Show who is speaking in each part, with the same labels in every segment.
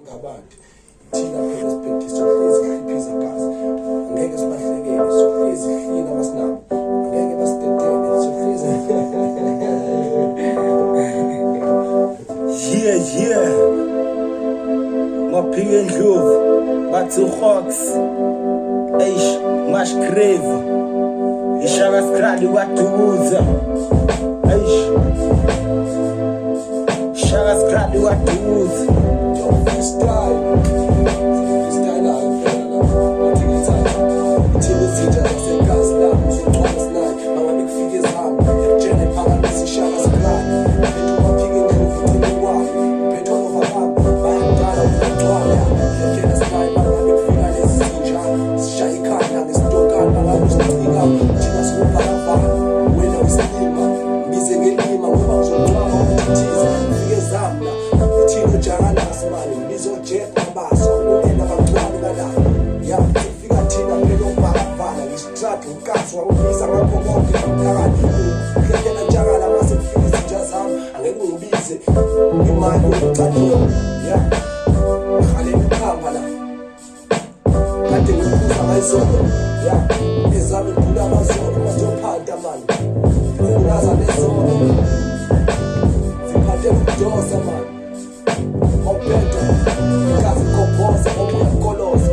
Speaker 1: ngabantu thina phela sibhekise sohlezi ihliphiza gazi angeke sibahlekele sohlezi ihlina masinabo angeke basitetele sohlezi
Speaker 2: yeah maphike endlovu bathi uHawks eish mash crave ishaka skrali waduza eish shaka skrali waduza
Speaker 1: freestyle la wathi ngithatha ithini izinja zasegazi lapho uzogcwala sinani mangabe kufika izihamba ekutshele phakathi ishaka skrali bethu baphike endlovu uthini kwayo bethu overlap bayadala ukugcwala ekutshele sinani mangabe kufika lezi zinja zishaya ikhanda ngesitokana mangabe uzocika thina sikubhalabhala wena usilima mbize ngelima ngoba uzogcwala ukuthiza ufike ezamla ithini ujakalasi mani mbizo jet mabasa ubena bagcwala kalala ya ufika thina phela ubhalabhala ngisitrathe ukaswa ubisa ngakho konke kamphakathi ngiyena njakala mase kufika izinja zami angeke ngibize imali yokucathuka ya khale ukuhamba la kade ngikuza ngayizolo ya ezami ngula amazolo mazophatha mani ngulaza nezolo ziphathe ukudosa mani awubheda ikazi kophosa obuya kolosa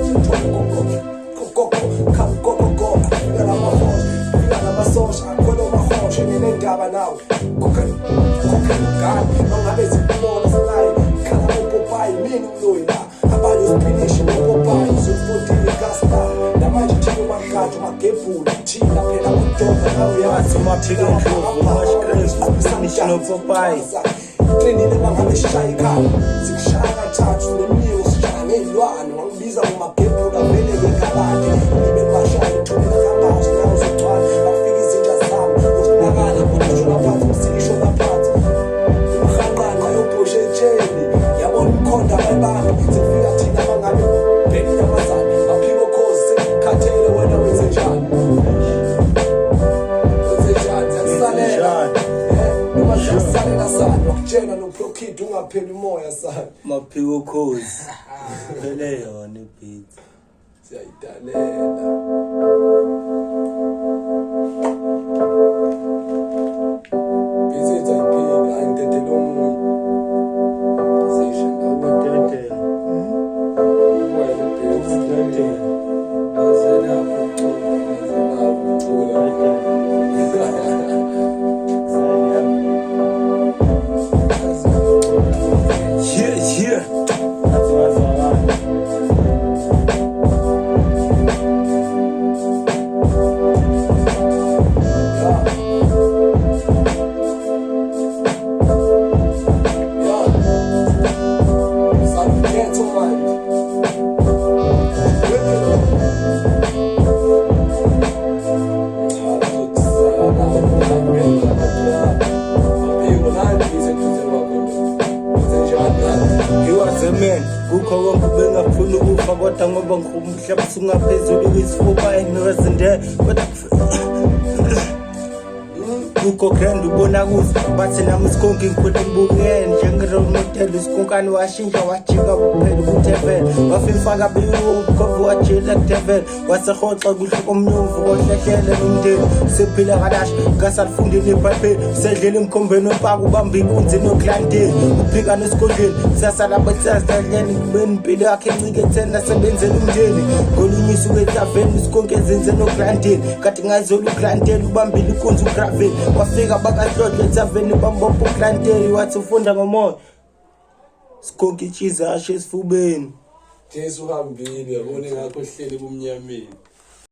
Speaker 1: fika namasosha akhwela amahosha ngendaba nawe kokhani mangabe zikubona sanaye khala uPopayi mina umloyi la abanye uspinishi noPopayi uzofundile gasta namanje thina magado magebhula thina phela kudoda nawe yazi
Speaker 2: maphike endlovu mash crave uspinishi noPopayi
Speaker 1: trendile mangabe shaya ikhaya sikushaya kathathu nemiyo sishaya ngezilwane wangibiza ngomagebhula vele ngekabade nibe bashaya ithuleka kabazi nawo uzogcwala bafika izinja zami usinakala kodwa laphansi umsikisho laphansi umhanqanqa yobhoshe etsheni yabona umkhonda bayibambi sifika thina mangabe bheki nyamazane baphiko khozi sekukhathele wena wenzenjani zakusalela noma zakusalela sana wakutshela noprokid ungapheli umoya sana
Speaker 2: maphike ukhozi phele yona ibeat
Speaker 1: siyayidalela bizetha iphini ayintetele omunye zisho
Speaker 2: Tetele.
Speaker 1: wena bizetha azelapho
Speaker 2: Yeah. Man, kukho konke bengafuna ukufa kodwa ngoba ngumhlaba sungaphezulu kwisifuba enirezinde kodwa kukho grand ubona kuze bathi nami isikonke ngikhule ngibukene njengerole model isikonkani washintsha wajika kuphela kuTV wafifaka biwukhova wajela kuTV wasehoxa kuhle komnyumvu kohlehlele nomndeni sephila kadash ngasafundile iBhayibheli sedlela emkhombeni opaka ubamba inkunzi noklante uphika nesikondleni sasala batsasendleni kubeni impilo yakhe encike ethena sebenzela umndeni ngolunyisa ukwethaveni isikonke ezenze noklante kade ngayizolo uklanteli ubambile inkunzi uGraveli wafika bakahlodle ethaveni bambopha uklanteli wathi ufunda ngomoya sikonke ichiza ashe esifubeni
Speaker 1: Jesu uhambile yabona ngakho hleli kumnyameni